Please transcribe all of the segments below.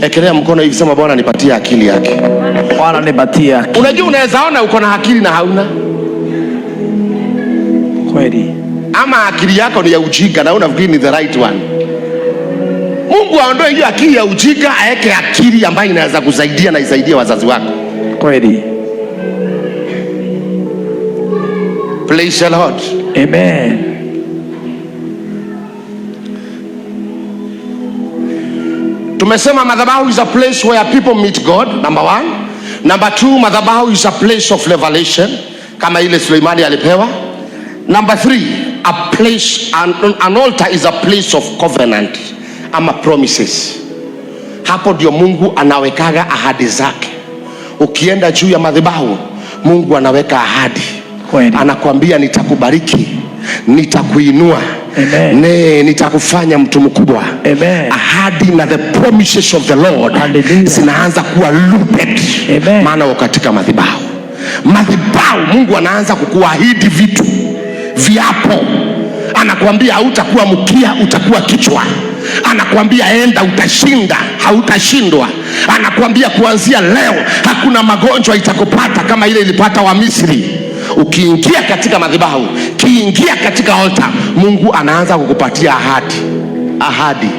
Ekelea mkono hivi, sema Bwana nipatie akili yake. Bwana nipatie akili. Unajua unaweza ona uko na akili na hauna. Kweli. Ama akili yako ni ya ujinga na unafikiri ni the right one. Mungu aondoe hiyo akili ya ujinga, aeke akili ambayo inaweza kusaidia na isaidie wazazi wako. Kweli. Praise the Lord. Amen. Tumesema madhabahu is a place where people meet God, number one. Number two, madhabahu is a place of revelation, kama ile Suleimani alipewa. Number three, a place, an altar is a place of covenant, ama promises. Hapo ndio Mungu anawekaga ahadi zake. Ukienda juu ya madhabahu, Mungu anaweka ahadi. Anakuambia nitakubariki, nitakuinua, nitakufanya mtu mkubwa. Ahadi na the promises of the Lord zinaanza kuwa looped. Maana katika madhabahu, Mungu anaanza kukuahidi vitu, viapo. Anakuambia hautakuwa mkia, utakuwa kichwa. Anakuambia enda, utashinda, hautashindwa. Anakuambia kuanzia leo hakuna magonjwa itakupata kama ile ilipata wa Misri. Ukiingia katika madhabahu, kiingia katika altar, Mungu anaanza kukupatia ahadi. Ahadi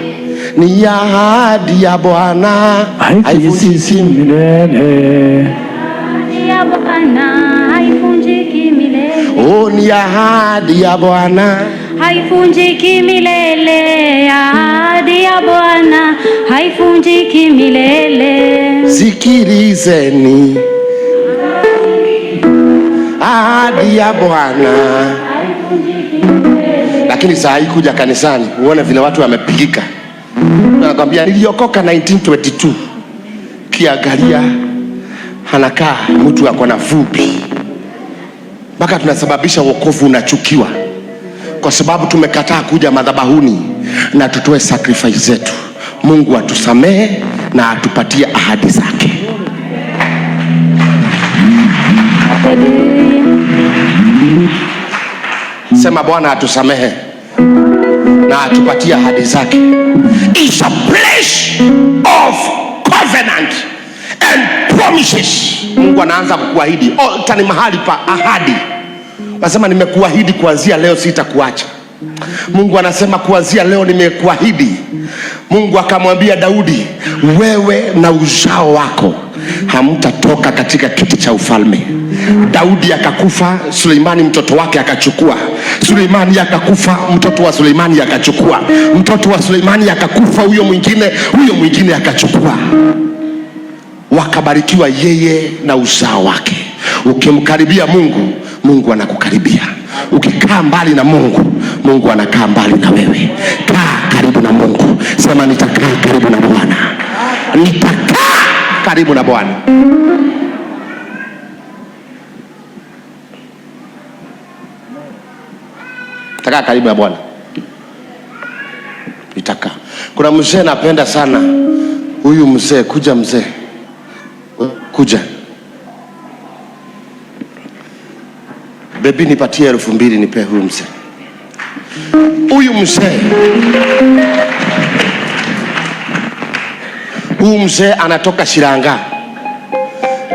ni ahadi ya Bwana haivunjiki milele. Ahadi ya Bwana haivunjiki milele. Oh, ni ahadi ya Bwana haivunjiki milele. Ahadi ya Bwana haivunjiki milele. Sikilizeni, ahadi ya Bwana. Lakini saa hii kuja kanisani uone vile watu wamepigika. Nakwambia niliokoka 1922. Kiangalia anakaa mtu ako na fupi. Mpaka tunasababisha wokovu unachukiwa, kwa sababu tumekataa kuja madhabahuni na tutoe sacrifice zetu. Mungu atusamehe na atupatie ahadi zake. Sema Bwana atusamehe na atupatie ahadi zake. It's a place of covenant and promises. Mungu anaanza kukuahidi. Altar ni mahali pa ahadi. Anasema nimekuahidi kuanzia leo sitakuacha. Mungu anasema kuanzia leo nimekuahidi. Mungu akamwambia Daudi, wewe na uzao wako hamtatoka katika kiti cha ufalme. Daudi akakufa, Suleimani mtoto wake akachukua. Suleimani akakufa, mtoto wa Suleimani akachukua. Mtoto wa Suleimani akakufa, huyo mwingine akachukua. Wakabarikiwa yeye na uzao wake. Ukimkaribia Mungu, Mungu anakukaribia. Ukikaa mbali na Mungu, Mungu anakaa mbali na wewe. Kaa karibu na Mungu. Sema nitakaa karibu na Bwana. Nitakaa karibu na Bwana. Nitakaa karibu na Bwana. Nitakaa. Kuna mzee napenda sana. Huyu mzee, kuja mzee. Kuja. Baby nipatie 2,000 nipe huyu mzee. Huyu mzee. Huyu mzee anatoka Shiranga.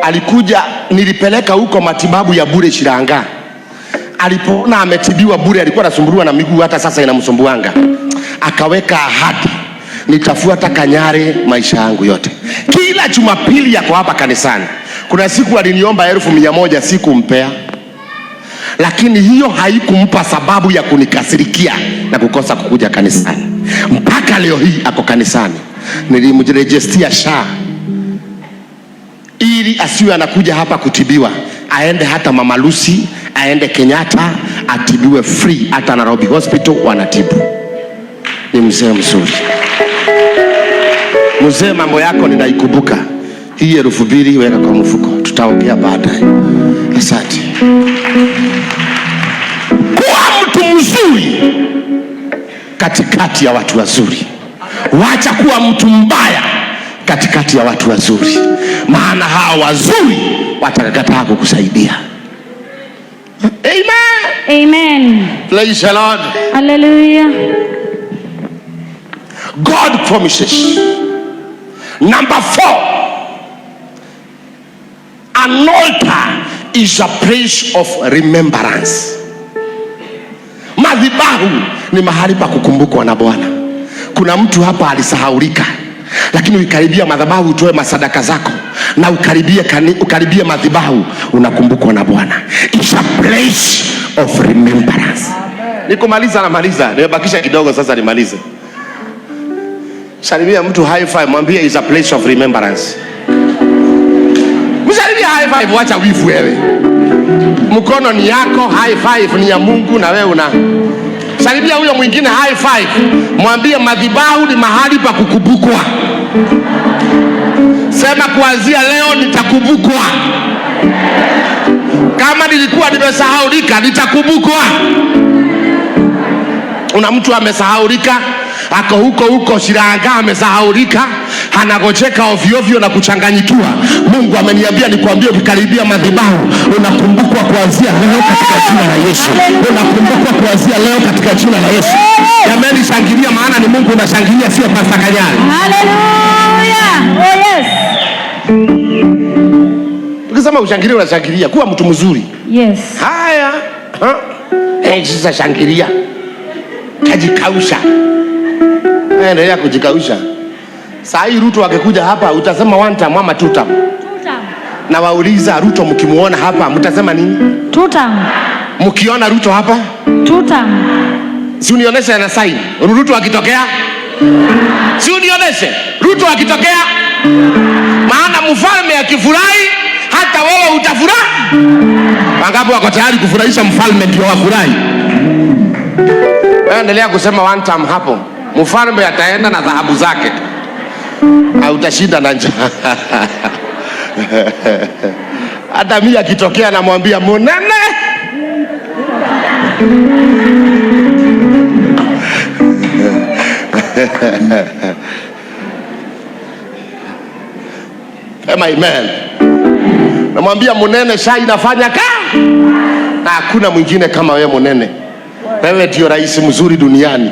Alikuja, nilipeleka huko matibabu ya bure Shiranga. Alipoona ametibiwa bure, alikuwa anasumbuliwa na miguu, hata sasa inamsumbuanga. Akaweka ahadi, nitafuata Kanyare maisha yangu yote. Kila Jumapili yako hapa kanisani. Kuna siku aliniomba 1,100 sikumpea. Lakini hiyo haikumpa sababu ya kunikasirikia na kukosa kukuja kanisani. Mpaka leo hii ako kanisani. Nilimrejestia SHA ili asiwe anakuja hapa kutibiwa. Aende hata Mama Lucy, aende Kenyatta, atibiwe free. Hata Nairobi Hospital wanatibu. Ni mzee mzuri. Mzee, mambo yako ninaikumbuka. Hii 2,000 weka kwa mfuko. Tutaongea baadaye. Asante. Kuwa mtu mzuri katikati ya watu wazuri. Wacha kuwa mtu mbaya katikati ya watu wazuri. Maana hao wazuri watakataa kukusaidia. Amen. Amen. Praise the Lord. Hallelujah. God promises Number 4, an altar is a place of remembrance. Madhabahu ni mahali pa kukumbukwa na Bwana. Kuna mtu hapa alisahaulika, lakini ukaribia madhabahu utoe masadaka zako, na ukaribie madhabahu, unakumbukwa na Bwana. It's a place of remembrance. Nikumaliza namaliza, nimebakisha kidogo sasa nimalize. Salimia mtu high five, mwambie is a place of remembrance. Msalimia high five, wacha wivu wewe. Mkono ni yako, high five ni ya Mungu na wewe una. Salimia huyo mwingine high five, mwambie madhabahu ni mahali pa kukumbukwa. Sema kuanzia leo nitakumbukwa. Kama nilikuwa nimesahaulika nitakumbukwa. Una mtu amesahaulika, ako huko Shiranga amesahaulika, anagojeka ovyo ovyo na kuchanganyikiwa. Mungu ameniambia nikwambie ukikaribia madhabahu unakumbukwa kuanzia leo katika jina la Yesu. Unakumbukwa kuanzia leo katika jina la Yesu. Jamani, shangilia, maana ni Mungu unashangilia, sio Pastor Kanyari. Hallelujah. Oh yes. Ukisema ushangilie unashangilia, kuwa mtu mzuri. Yes. Haya. Sasa shangilia. Kajikausha. Endelea kujikausha. Saa hii Ruto akikuja hapa utasema one time ama two time? Two time. Na wauliza Ruto mkimuona hapa mtasema nini? Two time. Mkiona Ruto hapa? Two time. Si unionyeshe na sign. Ruto akitokea? Si unionyeshe. Ruto akitokea? Maana mfalme akifurahi hata wewe utafurahi. Wangapi wako tayari kufurahisha mfalme ndio wafurahi? Endelea kusema one time hapo. Mfalme ataenda na dhahabu zake. Au utashinda na njaa. Hata mimi akitokea namwambia Munene. Amen. Namwambia Munene, shai inafanya kazi. Na hakuna mwingine kama wewe Munene. Wewe ndio rais mzuri duniani.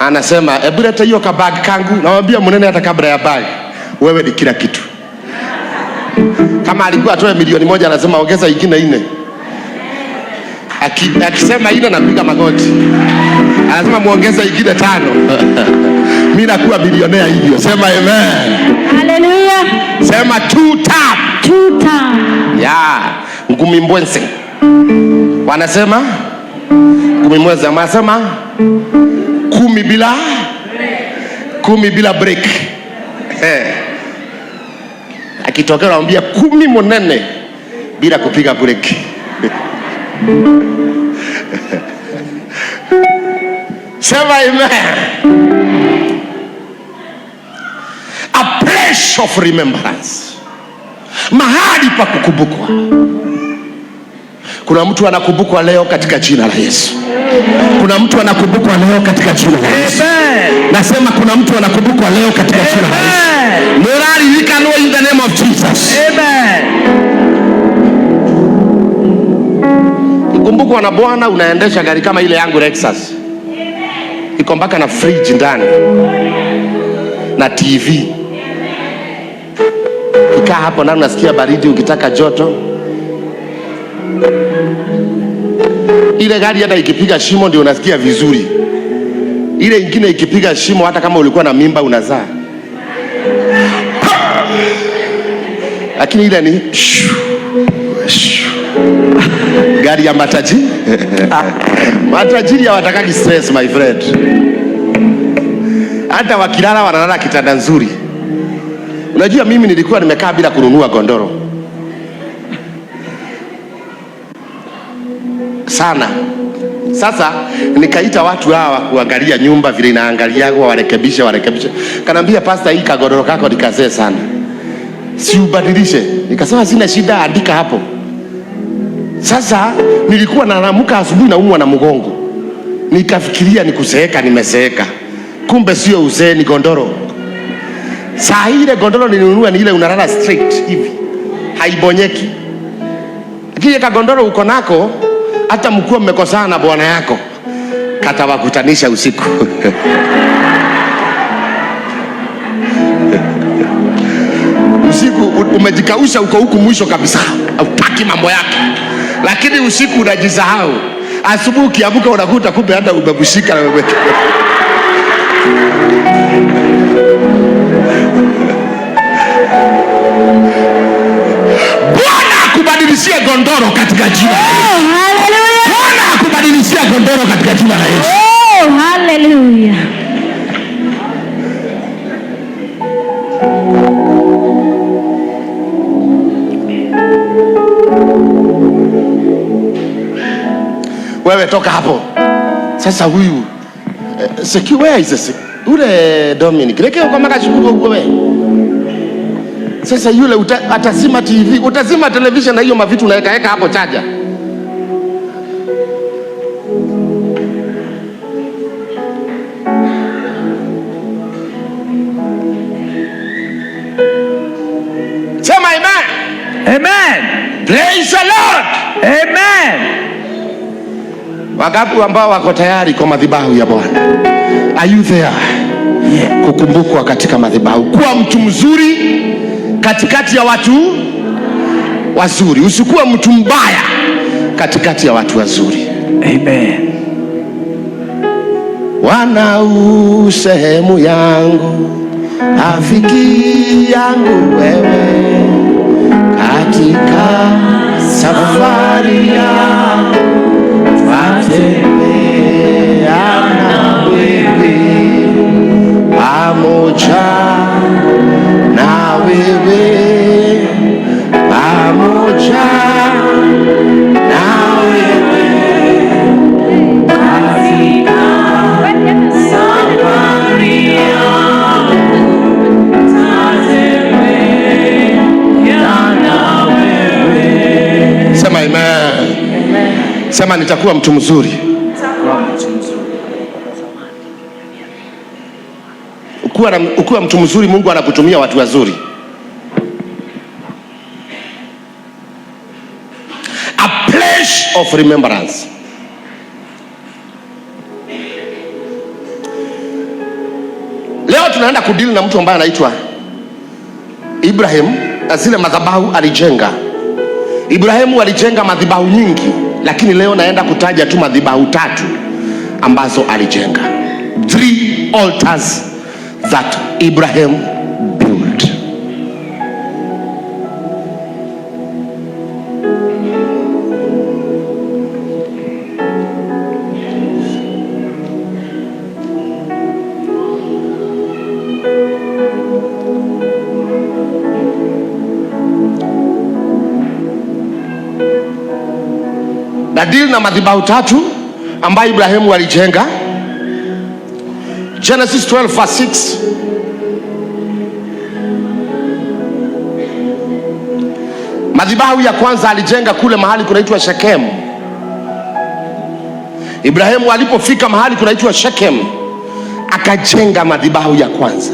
Anasema hebu leta hiyo kabag kangu. Namwambia Munene, hata kabla ya bag wewe ni kila kitu. Kama alikuwa atoe milioni 1 anasema ongeza ingine 4. Akisema ile napiga magoti. Anasema muongeze ingine 5. Mimi nakuwa bilionea hivyo. Sema amen. Hallelujah. Sema two time. Two time. Yeah. Ngumi mbwense. Wanasema ngumi mbwense, wanasema 10 bila break. Akitokea anamwambia 10 Munene bila kupiga break. Sema amen. A place of remembrance. Mahali pa kukumbukwa. Kuna mtu anakumbukwa leo katika jina la Yesu. Kuna mtu anakumbukwa leo katika jina la Yesu. Amen. Nasema kuna mtu anakumbukwa leo katika jina la Yesu. Morali, we can know in the name of Jesus. Amen. Kukumbukwa na Bwana, unaendesha gari kama ile yangu Lexus. Iko mpaka na fridge ndani. Na TV. Ukikaa hapo na unasikia baridi, ukitaka joto. Ile gari hata ikipiga shimo ndio unasikia vizuri. Ile ingine ikipiga shimo hata kama ulikuwa na mimba unazaa. Lakini ile ni gari ya matajiri. Matajiri hawatakagi stress, my friend. Hata wakilala wanalala kitanda nzuri. Unajua mimi nilikuwa nimekaa bila kununua gondoro sana. Sasa nikaita watu hawa kuangalia nyumba vile inaangalia, warekebishe. Kanambia pastor, hii kagodoro kako nikazee sana, si ubadilishe. Nikasema sina shida, andika hapo. Sasa nilikuwa nalamuka asubuhi naumwa na mgongo. Nikafikiria nikuseeka, nimeseeka. Kumbe sio uzee, ni gondoro. Saa ile gondoro nilinunua ni ile unalala straight hivi, haibonyeki. Lakini kagondoro uko nako, hata mkuu mmekosana na bwana yako, katawakutanisha usiku. umejikausha uko huku mwisho kabisa, hutaki mambo yake, lakini usiku unajisahau. Asubuhi ukiamka unakuta kumbe hata umebushika na wewe. Bwana akubadilishie gondoro katika jina la Yesu. Hallelujah. Bwana akubadilishie gondoro katika jina la Yesu. Oh, hallelujah. Wewe toka hapo. Sasa huyu where is ule Dominic leke kwa maka shukuru huko wewe. Sasa yule atazima TV, utazima television na hiyo mavitu unaweka hapo chaja. Sema amen. Amen. Praise the Lord. Amen. Wangapi ambao wako tayari kwa madhabahu ya Bwana? Are you there? Yeah. Kukumbukwa katika madhabahu, kuwa mtu mzuri katikati ya watu wazuri, usikuwa mtu mbaya katikati ya watu wazuri. Amen. Wana sehemu yangu, rafiki yangu wewe, katika safari yangu twatembea na wewe, pamoja na wewe, pamoja na wewe, katika safari yangu twatembea na wewe. Sema amen. Sema nitakuwa mtu mzuri. Ukiwa mtu mzuri, Mungu anakutumia watu wazuri. A place of remembrance. Leo tunaenda kudili na mtu ambaye anaitwa Ibrahim, na zile madhabahu alijenga. Ibrahimu alijenga madhabahu nyingi, lakini leo naenda kutaja tu madhabahu 3 ambazo alijenga. 3 altars that Ibrahim built. Na deal na madhabahu 3 ambayo Ibrahimu alijenga. Genesis 12:6. Madhabahu ya kwanza alijenga kule mahali kunaitwa Shechem. Ibrahimu alipofika mahali kunaitwa Shechem, akajenga madhabahu ya kwanza.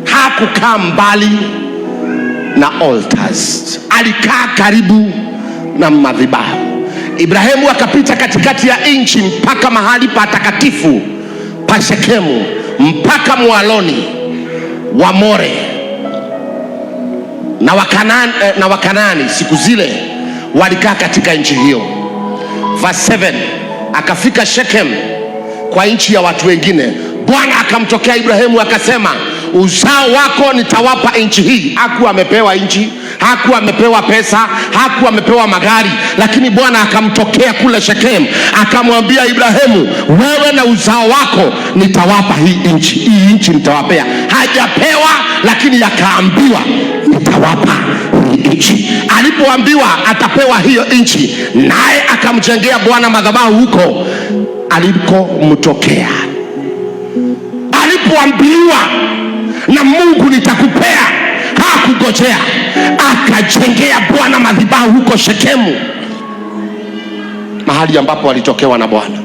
Hakukaa mbali na altars, alikaa karibu na madhabahu. Ibrahimu akapita katikati ya nchi mpaka mahali patakatifu pa Shekemu, mpaka mwaloni wa More na Wakanani siku zile walikaa katika nchi hiyo. Verse 7, akafika Shekem kwa nchi ya watu wengine. Bwana akamtokea Ibrahimu akasema, uzao wako nitawapa nchi hii. Hakuwa amepewa nchi, hakuwa amepewa pesa, hakuwa amepewa magari, lakini Bwana akamtokea kule Shekem akamwambia Ibrahimu, wewe na uzao wako nitawapa hii nchi. Hii nchi nitawapea. Hajapewa, lakini yakaambiwa nitawapa hii nchi. Alipoambiwa atapewa hiyo nchi, naye akamjengea Bwana madhabahu huko alikomtokea. Alipoambiwa na Mungu nitakupea, hakugojea, akajengea Bwana madhabahu huko Shekemu, mahali ambapo alitokewa na Bwana.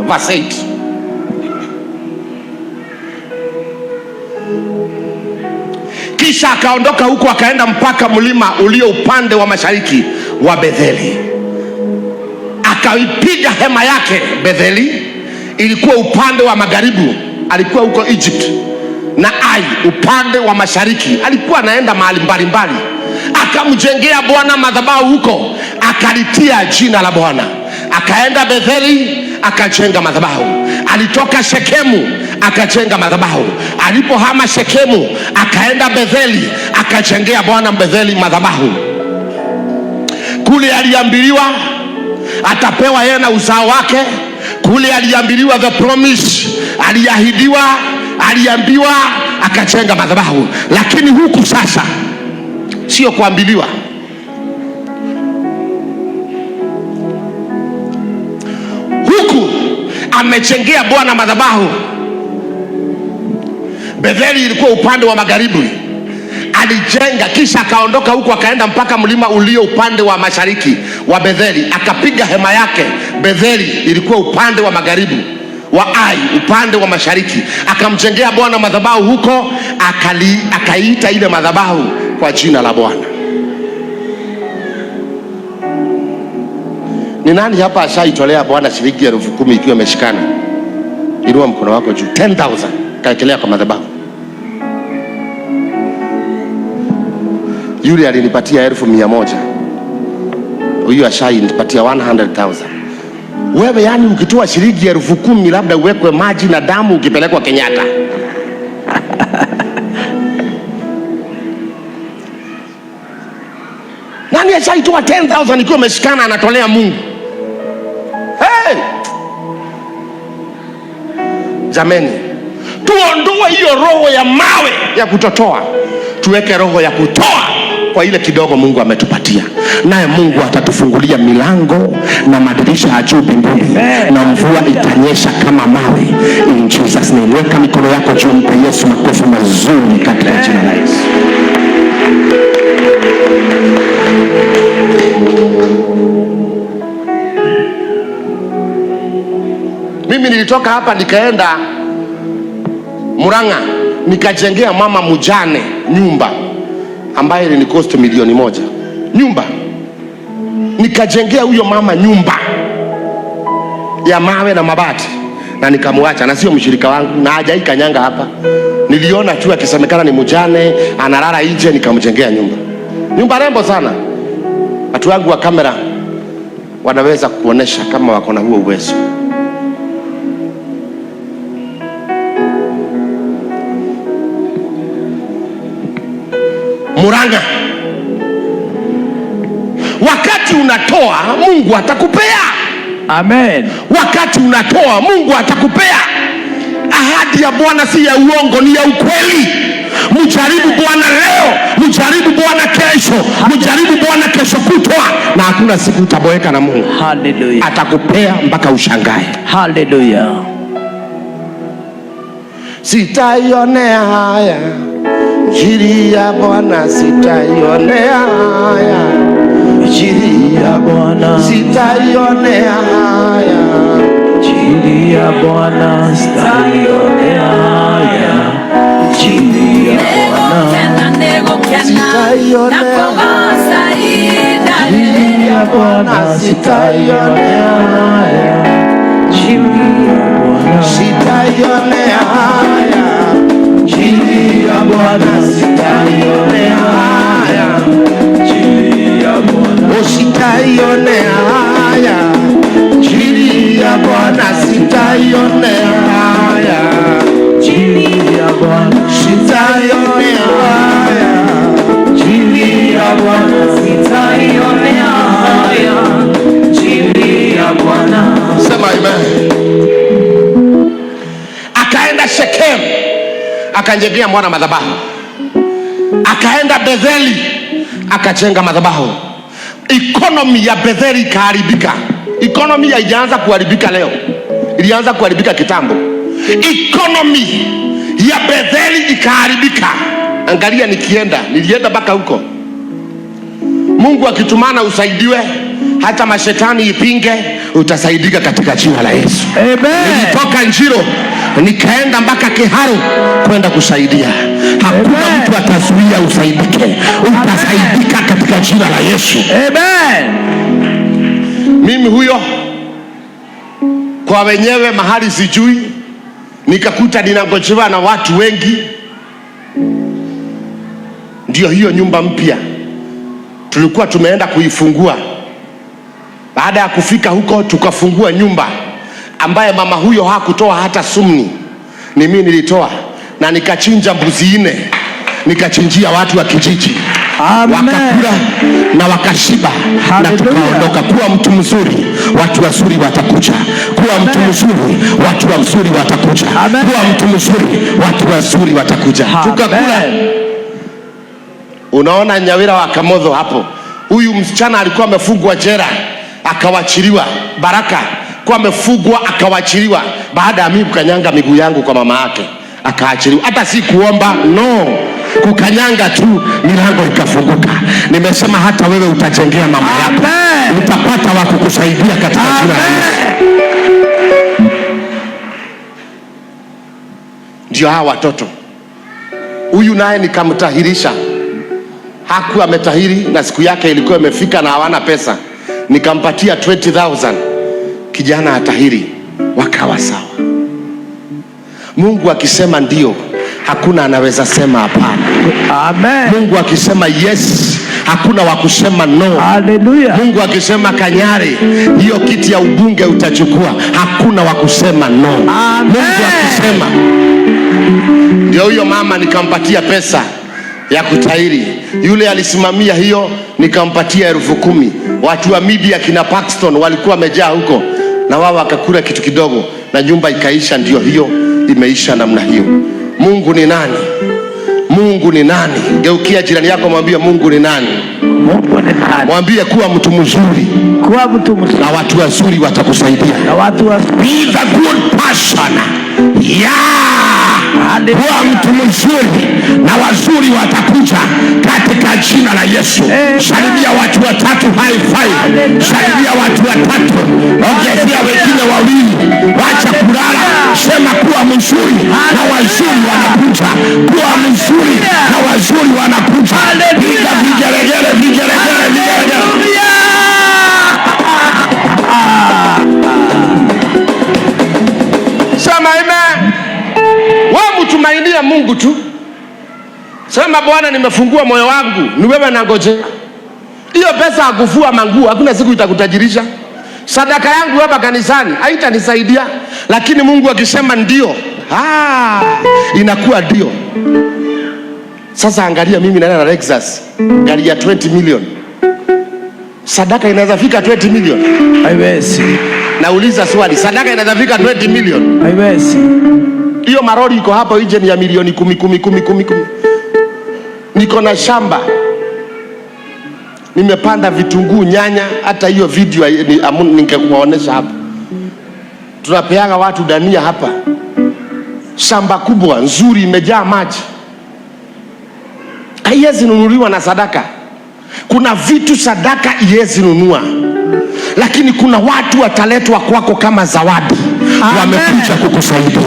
Verse 8. Kisha akaondoka huko akaenda mpaka mlima ulio upande wa mashariki wa Betheli, akaipiga hema yake. Betheli ilikuwa upande wa magharibi, alikuwa huko Egypt, na Ai upande wa mashariki. Alikuwa anaenda mahali mbalimbali, akamjengea Bwana madhabahu huko, akalitia jina la Bwana. Akaenda Betheli akajenga madhabahu. Alitoka Shekemu akajenga madhabahu. Alipohama Shekemu akaenda Betheli akajengea Bwana Betheli madhabahu. Kule aliambiliwa atapewa yeye na uzao wake. Kule aliambiliwa the promise, aliahidiwa, aliambiwa, akajenga madhabahu. Lakini huku sasa sio kuambiliwa. Huku amejengea Bwana madhabahu. Betheli ilikuwa upande wa magharibi, alijenga kisha akaondoka huku akaenda mpaka mlima ulio upande wa mashariki wa Betheli, akapiga hema yake. Betheli ilikuwa upande wa magharibi wa Ai, upande wa mashariki. Akamjengea Bwana madhabahu huko, akaita ile madhabahu kwa jina la Bwana. Ni nani hapa ashaitolea Bwana shilingi 10,000 ikiwa imeshikana? Inua mkono wako juu. 10,000 kaekelea kwa madhabahu. Yule alinipatia 1,100. Huyu ashainipatia 100,000. Wewe yani ukitoa shilingi 10,000 labda uwekwe maji na damu ukipelekwa Kenyatta. Nani ashaitoa 10,000 ikiwa imeshikana anatolea Mungu? Hey! Jameni, tuondoe hiyo roho ya mawe ya kutotoa, tuweke roho ya kutoa kwa ile kidogo Mungu ametupatia. Naye Mungu atatufungulia milango na madirisha ya juu mbinguni, na mvua itanyesha kama mawe. In Jesus name. Weka mikono yako juu, mpe Yesu makofi mazuri katika jina la Yesu. Mimi nilitoka hapa nikaenda Murang'a, nikajengea mama mjane nyumba ambaye ni cost milioni 1. Nyumba nikajengea huyo mama nyumba ya mawe na mabati, na nikamwacha, na sio mshirika wangu na hajai kanyanga hapa. Niliona tu akisemekana ni mjane analala nje, nikamjengea nyumba rembo sana. Watu wangu wa kamera wanaweza kuonesha kama wako na huo uwezo. Murang'a, wakati unatoa Mungu atakupea. Amen. Wakati unatoa Mungu atakupea. Ahadi ya Bwana si ya uongo, ni ya ukweli. Mjaribu Bwana leo, mjaribu Bwana kesho, mjaribu Bwana kesho kutwa, na hakuna siku utaboeka na Mungu. Hallelujah. Atakupea mpaka ushangae. Hallelujah. Sitaionea haya injili ya Bwana, sitaionea haya injili ya Bwana, sitaionea haya injili ya Bwana, sitaionea haya injili ya Bwana, sitaionea injili ya Bwana, sitaionea haya injili ya Bwana, sitaionea haya injili ya Bwana, sitaionea haya injili ya Bwana, sitaionea haya injili ya Bwana, sitaionea haya injili ya Bwana, sitaionea haya injili ya Bwana, sitaionea haya injili ya Bwana. Sema amen. Akaenda Shekemu akajengea Bwana madhabahu. Akaenda Betheli akajenga madhabahu. Economy ya Betheli ikaharibika. Economy haijaanza kuharibika leo, ilianza kuharibika kitambo. Economy ya Betheli ikaharibika. Angalia, nilienda mpaka huko. Mungu akitumana usaidiwe, hata mashetani ipinge, utasaidika katika jina la Yesu. Amen. Nilitoka Njiro nikaenda mpaka Kiharu kwenda kusaidia. Hakuna mtu atazuia usaidike, utasaidika katika jina la Yesu. Amen. Mimi huyo kwa wenyewe mahali sijui, nikakuta ninangojewa na watu wengi, Ndio hiyo nyumba mpya tulikuwa tumeenda kuifungua. Baada ya kufika huko, tukafungua nyumba ambaye mama huyo hakutoa hata sumni, ni mimi nilitoa, na nikachinja mbuzi 4 nikachinjia watu wa kijiji. Amen. Wakakula na wakashiba. Na tukaondoka. Kuwa mtu mzuri, watu wazuri watakuja. Kuwa mtu mzuri, watu wazuri watakuja. Kuwa mtu mzuri, watu wazuri watakuja. Tukakula. Unaona Nyawira wa Kamodho hapo, huyu msichana alikuwa amefungwa jela akawachiliwa. Baraka kwa amefungwa akawachiliwa baada ya mimi kukanyanga miguu yangu kwa mama yake, akaachiliwa. Hata si kuomba, no, kukanyanga tu milango ikafunguka. Nimesema hata wewe utajengea mama yako, utapata wa kukusaidia katika jina la Yesu. Ndio hawa watoto. Huyu naye nikamtahirisha, hakuwa ametahiri na siku yake ilikuwa imefika na hawana pesa, nikampatia 20,000 kijana atahiri, wakawa sawa. Mungu akisema ndio, hakuna anaweza sema hapana. Amen. Mungu akisema yes, hakuna wa kusema no. Hallelujah. Mungu akisema Kanyari, hiyo kiti ya ubunge utachukua, hakuna wa kusema no. Amen. Mungu akisema. Ndio huyo mama nikampatia pesa ya kutahiri. Yule alisimamia hiyo, nikampatia 10,000. Watu wa media kina Paxton walikuwa wamejaa huko, na wao wakakula kitu kidogo na nyumba ikaisha. Ndio hiyo imeisha namna hiyo. Mungu ni nani? Mungu ni nani? Geukia jirani yako, mwambie Mungu ni nani. Mungu ni nani? Mwambie kuwa mtu mzuri, kuwa mtu mzuri, na watu wazuri watakusaidia. na watu wazuri. Be the good person. Kuwa mtu mzuri na wazuri watakuja katika jina la Yesu. Salimia watu 3, high five. Salimia watu 3, ongezea wengine 2. Wacha kulala, sema kuwa mzuri na wazuri wanakuja. Kuwa mzuri na wazuri wanakuja. Piga vigelegele, vigelegele, vigelegele. Sema amen. Wewe mtumainie Mungu tu. Sema Bwana, nimefungua moyo wangu, ni wewe nangoje. Hiyo pesa hakufua manguo, hakuna siku itakutajirisha. Sadaka yangu hapa kanisani haitanisaidia, lakini Mungu akisema ndio, inakuwa ndio. Sasa angalia, mimi na Lexus gari ya 20 million. Sadaka inaweza fika 20 million? Haiwezi. Nauliza swali, sadaka inaweza fika 20 million? Haiwezi. Hiyo marori iko hapo nje ni ya milioni 10. Niko na shamba, nimepanda vitunguu, nyanya. Hata hiyo video ningekuwaonesha hapa. Tunapeaga watu dania hapa, shamba kubwa nzuri imejaa maji. Haiwezi nunuliwa na sadaka. Kuna vitu sadaka iwezi nunua, lakini kuna watu wataletwa kwako kama zawadi. Wamekuja kukusaidia.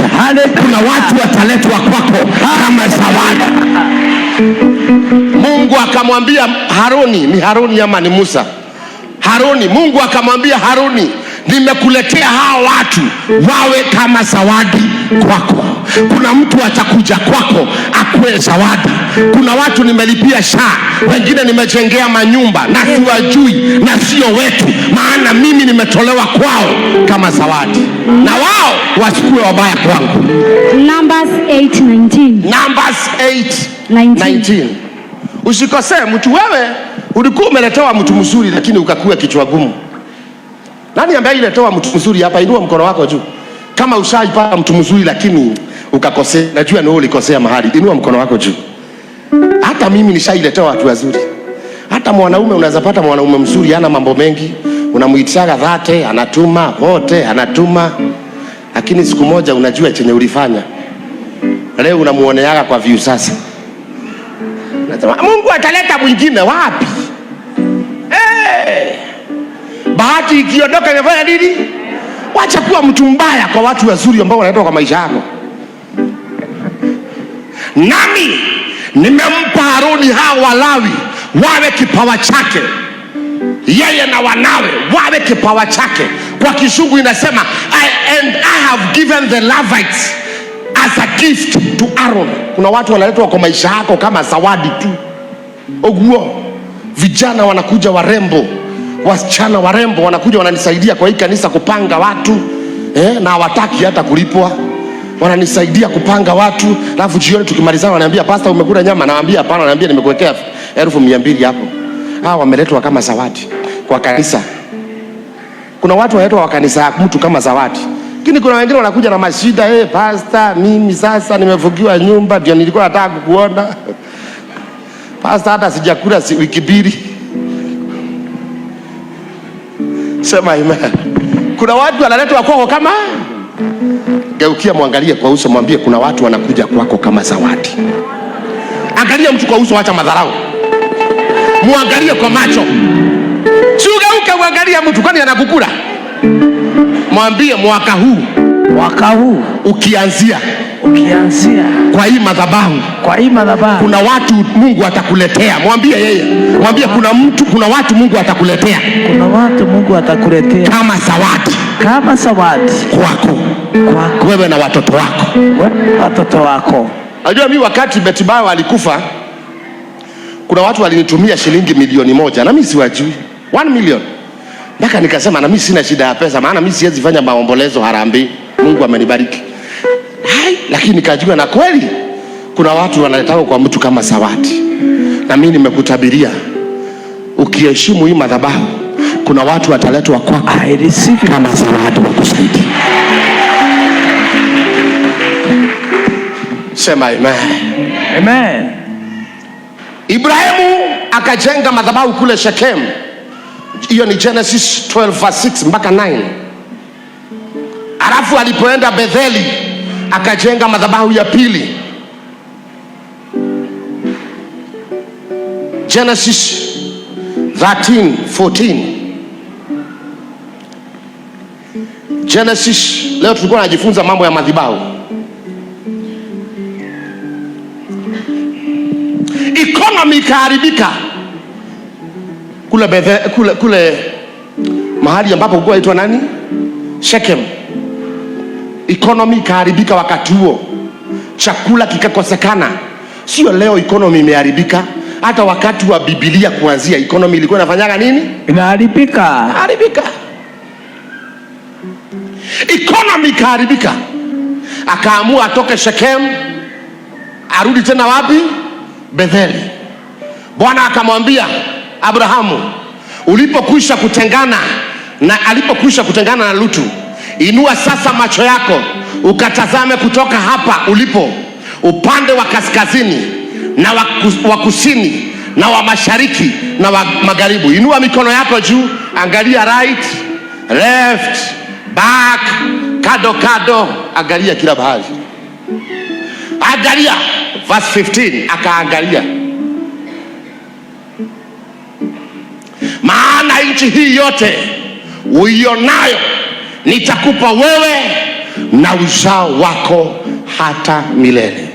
Kuna watu wataletwa kwako kama zawadi. Mungu akamwambia Haruni, ni Haruni ama ni Musa? Haruni. Mungu akamwambia Haruni, nimekuletea hao watu wawe kama zawadi kwako. Kuna mtu atakuja kwako akwe zawadi. Kuna watu nimelipia wengine nimejengea manyumba na siwajui na sio wetu, maana mimi nimetolewa kwao kama zawadi, na wao wasikue wabaya kwangu. Numbers 8:19. Numbers 8:19. Usikosee mtu. Wewe ulikuwa umeletewa mtu mzuri, lakini ukakuwa kichwa gumu. Nani ambaye iletoa mtu mzuri hapa? Inua mkono wako juu kama ushaipata mtu mzuri lakini ukakosea. Najua ni wewe ulikosea mahali. Inua mkono wako juu. Hata mimi nishailetewa watu wazuri. Hata mwanaume unaweza pata mwanaume mzuri, hana mambo mengi, unamuitiaga dhate, anatuma wote, anatuma, lakini siku moja unajua chenye ulifanya. Leo unamuoneaga kwa view. Sasa nasema Mungu ataleta mwingine wapi? Bahati ikiondoka imefanya nini? Wacha kuwa mtu mbaya kwa watu wazuri ambao wanatoka kwa maisha yako. Nami nimempa Haruni hao Walawi wawe kipawa chake, yeye na wanawe wawe kipawa chake. Kwa Kizungu inasema I have given the Levites as a gift to Aaron. Kuna watu wanaletwa kwa maisha yako kama zawadi tu. Oguo, vijana wanakuja warembo, wasichana warembo wanakuja wananisaidia kwa hii kanisa kupanga watu na hawataki hata kulipwa. Wananisaidia kupanga watu, alafu jioni tukimalizana wananiambia pastor umekula nyama, nawaambia hapana, wananiambia nimekuwekea 200,000 hapo. Hawa wameletwa kama zawadi kwa kanisa. Kuna watu wanaletwa kwa kanisa ya mtu kama zawadi. Lakini kuna wengine wanakuja na mashida, pastor mimi sasa nimefungiwa nyumba ndio nilikuwa nataka kukuona. Pastor hata sijakula wiki 2. Sema amen. Kuna watu wanaletwa kwako kama, geukia mwangalie kwa uso, mwambie kuna watu wanakuja kwako kama zawadi. Angalia mtu kwa uso, acha madharau. Muangalie kwa macho. Sugeuke muangalie mtu, kwani anakukula? Mwambie mwaka huu ukianzia kwa hii madhabahu kuna watu Mungu atakuletea. Mwambie yeye, mwambie kuna watu Mungu atakuletea. Kama zawadi kwako wewe na watoto wako. Unajua mimi wakati Betibayo alikufa, kuna watu walinitumia shilingi 1,000,000 na mimi siwajui, 1 million. Mpaka nikasema na mimi sina shida ya pesa, maana mimi siwezi fanya maombolezo harambee. Mungu amenibariki. Lakini nikajua na kweli kuna watu wanaletao kwa mtu kama zawadi. Na mimi nimekutabiria, ukiheshimu hii madhabahu, kuna watu wataletwa kwako kama zawadi wakusaidia. Sema amen. Amen. Ibrahimu akajenga madhabahu kule Shechem. Hiyo ni Genesis 12:6 mpaka 9. Alafu alipoenda Betheli akajenga madhabahu ya pili. Genesis 13:14. Genesis, leo tulikuwa tunajifunza mambo ya madhabahu. Economy ikaharibika kule mahali ambapo kulikuwa inaitwa nani? Shechem. Economy ikaharibika wakati huo, chakula kikakosekana. Sio leo economy imeharibika, hata wakati wa Biblia kuanzia economy ilikuwa inafanyaga nini? Inaharibika. Economy ikaharibika, akaamua atoke Shechem arudi tena wapi? Betheli. Bwana akamwambia Abrahamu, alipokwisha kutengana na Lutu, inua sasa macho yako ukatazame kutoka hapa ulipo, upande wa kaskazini na wa kusini na wa mashariki na wa magharibi. Inua mikono yako juu, angalia right, left, back, kado, angalia kila bahari. Angalia verse 15, akaangalia. Maana nchi hii yote uionayo nitakupa wewe na uzao wako hata milele.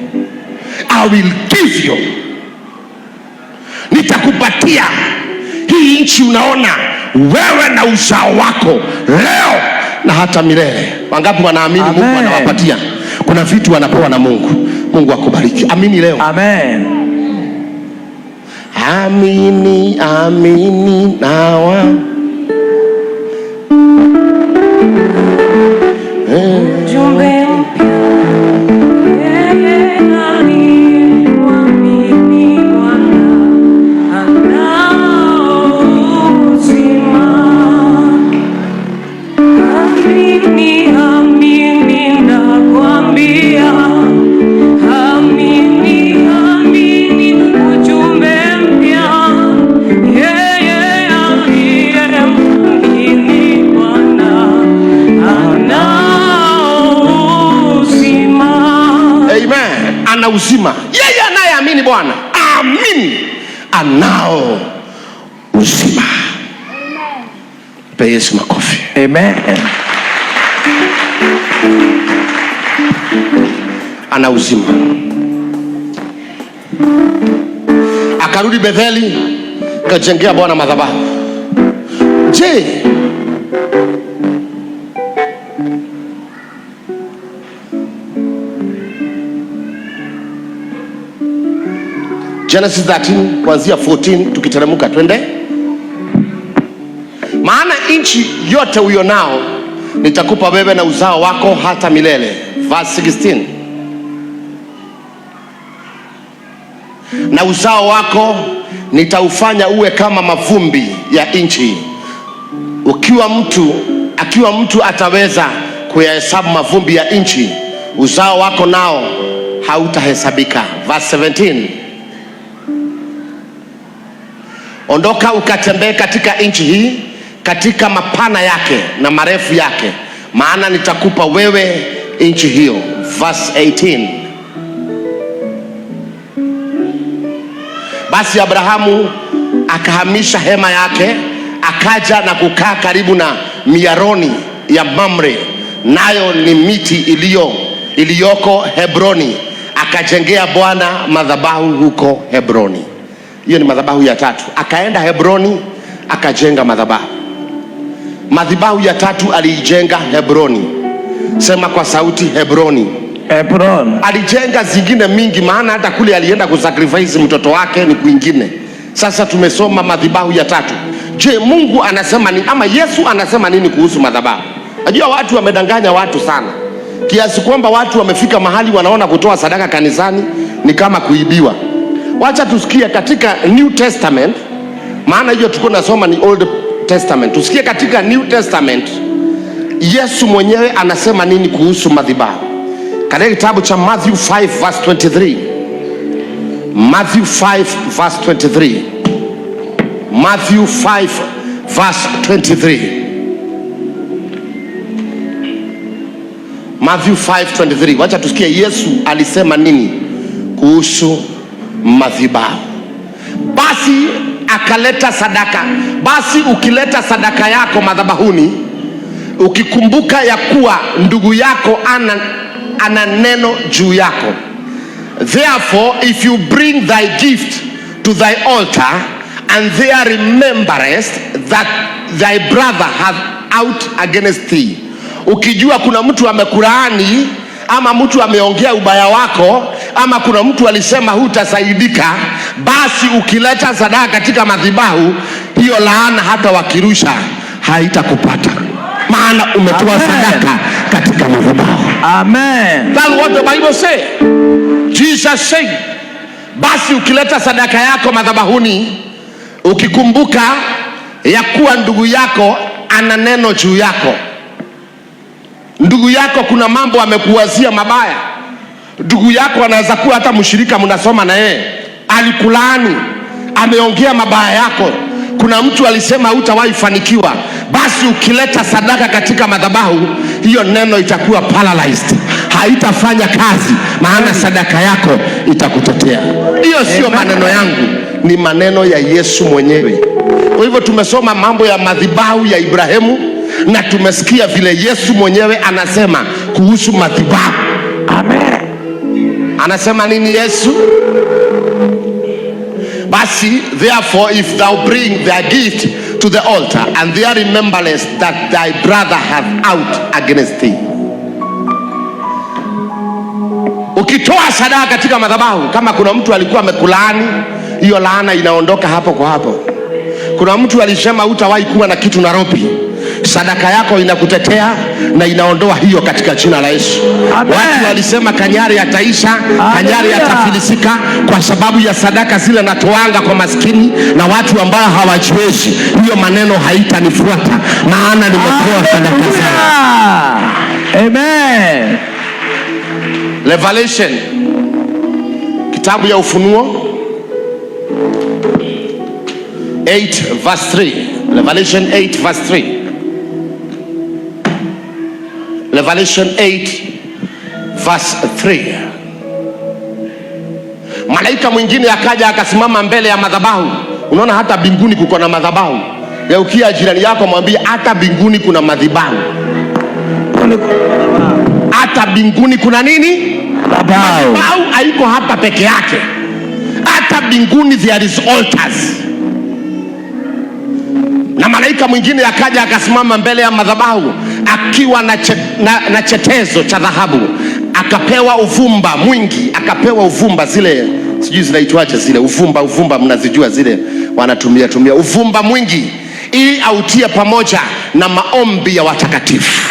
I will give you. Nitakupatia hii nchi unaona, wewe na uzao wako leo na hata milele. Wangapi wanaamini Mungu anawapatia? Kuna vitu wanapewa na Mungu. Mungu akubariki. Amini leo. Amen. Amini nawa. Jumbe mpya. Yeye aliamini Bwana anao uzima. Amini nakwambia. Amini ujumbe mpya. Yeye aliamini Bwana anao uzima. Amen. Ana uzima. Yeye anayeamini Bwana, amini, anao uzima. Amen. Pe Yesu makofi. Amen. Ana uzima. Akarudi Betheli, kajengea Bwana madhabahu. Je, Genesis 13 kuanzia 14 tukiteremka twende. Maana nchi yote uionao nitakupa wewe na uzao wako hata milele. Verse 16. Na uzao wako nitaufanya uwe kama mavumbi ya nchi. Akiwa mtu ataweza kuyahesabu mavumbi ya nchi, uzao wako nao hautahesabika. Verse 17. Ondoka ukatembee katika nchi hii, katika mapana yake na marefu yake, maana nitakupa wewe nchi hiyo. Verse 18. Basi Abrahamu akahamisha hema yake, akaja na kukaa karibu na miaroni ya Mamre, nayo ni miti iliyoko Hebroni, akajengea Bwana madhabahu huko Hebroni. Hiyo ni madhabahu ya tatu. Akaenda Hebroni akajenga madhabahu. Madhabahu ya tatu aliijenga Hebroni. Sema kwa sauti, Hebroni. Hebron. Alijenga zingine mingi, maana hata kule alienda kusacrifice mtoto wake ni kwingine. Sasa tumesoma madhabahu ya tatu. Je, Mungu anasema nini ama Yesu anasema nini kuhusu madhabahu? Najua watu wamedanganya watu sana, kiasi kwamba watu wamefika mahali wanaona kutoa sadaka kanisani ni kama kuibiwa. Wacha tusikie katika New Testament, maana hiyo tuko nasoma ni Old Testament. Tusikie katika New Testament Yesu mwenyewe anasema nini kuhusu madhabahu. Katika kitabu cha Matthew 5 verse 23. Matthew 5 verse 23. Matthew 5 verse 23. Matthew 5:23. Wacha tusikie Yesu alisema nini kuhusu madhabahu. Basi akaleta sadaka. Basi ukileta sadaka yako madhabahuni, ukikumbuka ya kuwa ndugu yako ana neno juu yako. Therefore if you bring thy gift to thy altar, and there rememberest that thy brother hath out against thee. Ukijua kuna mtu amekulaani ama mtu ameongea ubaya wako ama kuna mtu alisema hutasaidika, basi ukileta sadaka katika madhabahu, hiyo laana hata wakirusha haitakupata, maana umetoa sadaka katika madhabahu. Amen. That's what the Bible say. Jesus said, basi ukileta sadaka yako madhabahuni, ukikumbuka ya kuwa ndugu yako ana neno juu yako. Ndugu yako kuna mambo amekuwazia mabaya. Ndugu yako anaweza kuwa hata mshirika mnasoma na yeye, alikulaani, ameongea mabaya yako. Kuna mtu alisema hutawahi fanikiwa. Basi ukileta sadaka katika madhabahu, hiyo neno itakuwa paralyzed, haitafanya kazi, maana sadaka yako itakutetea. Hiyo sio maneno yangu, ni maneno ya Yesu mwenyewe. Kwa hivyo tumesoma mambo ya madhabahu ya Ibrahimu na tumesikia vile Yesu mwenyewe anasema kuhusu madhabahu. Amen. Anasema nini Yesu? Basi therefore if thou bring thy gift to the altar, and there rememberest that thy brother hath out against thee. Ukitoa sadaka katika madhabahu, kama kuna mtu alikuwa amekulaani, hiyo laana inaondoka hapo kwa hapo. Kuna mtu alisema hutawahi kuwa na kitu Nairobi, sadaka yako inakutetea na inaondoa hiyo katika jina la Yesu. Watu walisema Kanyari ataisha, Kanyari atafilisika kwa sababu ya sadaka zile natoanga kwa maskini na watu ambao hawajiwezi. Hiyo maneno haitanifuata, maana nimetoa sadaka zangu. Amen. Revelation, kitabu ya Ufunuo 8 verse 3. Revelation 8 verse 3. Revelation 8 verse 3. Malaika mwingine akaja akasimama mbele ya madhabahu. Unaona hata mbinguni kuko na madhabahu. Geukia jirani yako mwambie hata mbinguni kuna madhabahu. Hata mbinguni kuna nini? Madhabahu. Madhabahu haiko hapa peke yake. Hata mbinguni there is altars. Na malaika mwingine akaja akasimama mbele ya madhabahu akiwa na chetezo cha dhahabu, akapewa uvumba mwingi, akapewa uvumba zile sijui zinaitwaje zile, uvumba, mnazijua zile, wanatumia uvumba mwingi, ili autie pamoja na maombi ya watakatifu.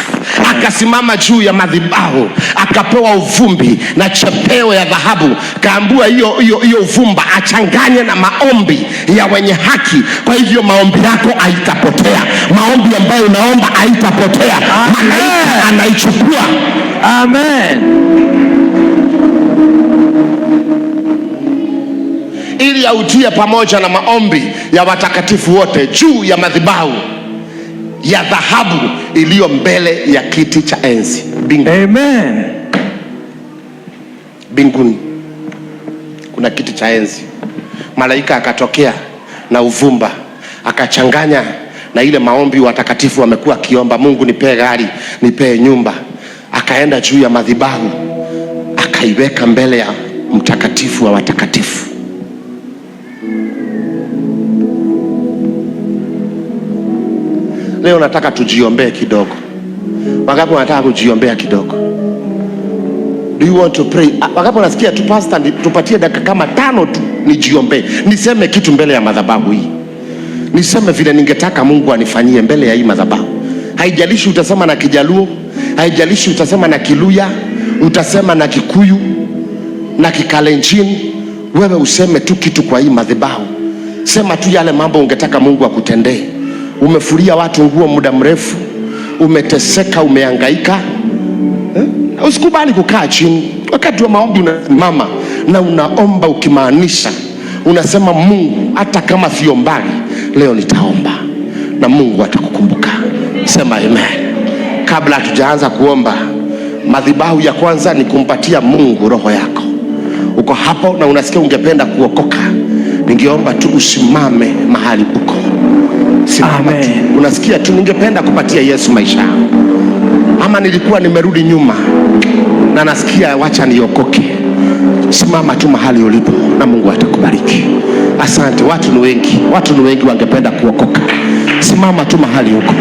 Akasimama juu ya madhabahu, akapewa uvumbi na chepeo ya dhahabu, kaambiwa hiyo uvumba achanganye na maombi ya wenye haki. Kwa hivyo maombi yako haitapotea, maombi ambayo unaomba haitapotea, malaika anaichukua. Amen. Ili autie pamoja na maombi ya watakatifu wote juu ya madhabahu ya dhahabu iliyo mbele ya kiti cha enzi mbinguni. Amen. Mbinguni kuna kiti cha enzi. Malaika akatokea na uvumba, akachanganya na ile maombi watakatifu wamekuwa kiomba, Mungu nipee gari, nipee nyumba. Akaenda juu ya madhabahu, akaiweka mbele ya mtakatifu wa watakatifu. Leo nataka tujiombee kidogo. Wangapi wanataka kujiombea kidogo? Do you want to pray? Wangapi wanasikia tu pastor, tupatie dakika kama 5 tu nijiombee, niseme kitu mbele ya madhabahu hii, niseme vile ningetaka Mungu anifanyie mbele ya hii madhabahu. Haijalishi utasema na Kijaluo, haijalishi utasema na Kiluya, utasema na Kikuyu na Kikalenjin, wewe useme tu kitu kwa hii madhabahu. Sema tu yale mambo ungetaka Mungu akutendee. Umefuria watu nguo muda mrefu, umeteseka, umehangaika, usikubali kukaa chini. Wakati wa maombi unasimama na unaomba ukimaanisha, unasema Mungu, hata kama sio mbali, leo nitaomba na Mungu atakukumbuka. Sema amen. Kabla hatujaanza kuomba, madhabahu ya kwanza ni kumpatia Mungu roho yako. Uko hapo na unasikia ungependa kuokoka, ningeomba tu usimame mahali uko. Simama tu. Unasikia tu ningependa kupatia Yesu maisha yangu, ama nilikuwa nimerudi nyuma na nasikia wacha niokoke. Simama tu mahali ulipo na Mungu atakubariki. Asante. Watu ni wengi wangependa kuokoka. Simama tu mahali uko.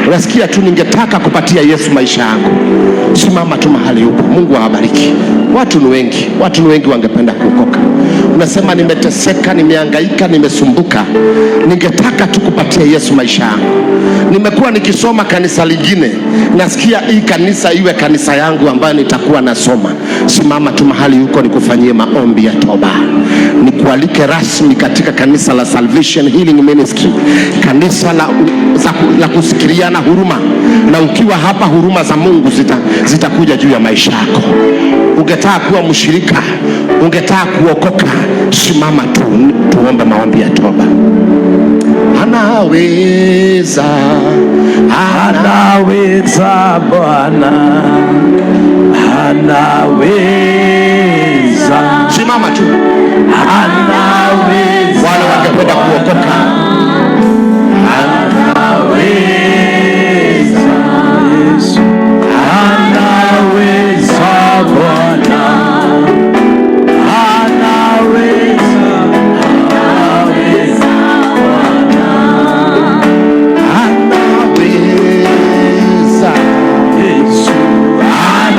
Unasikia tu ningetaka kupatia Yesu maisha yangu. Simama tu mahali upo. Mungu awabariki. Watu ni wengi wangependa kuokoka. Unasema nimeteseka, nimehangaika, nimesumbuka, ningetaka tu kupatia Yesu maisha yangu. Nimekuwa nikisoma kanisa lingine, nasikia hii kanisa iwe kanisa yangu ambayo nitakuwa nasoma. Simama tu mahali huko nikufanyie maombi ya toba. Nikualike rasmi katika kanisa la Salvation Healing Ministry, kanisa la kusikiliana huruma. Na ukiwa hapa, huruma za Mungu zitakuja juu ya maisha yako. Ungetaka kuwa mshirika, ungetaka kuokoka, simama tu tuombe maombi ya toba. Anaweza Bwana, anaweza. Simama tu. Anaweza. Wale wangependa kuokoka, anaweza. Yesu anaweza Bwana, anaweza Bwana, anaweza. Yesu anaweza.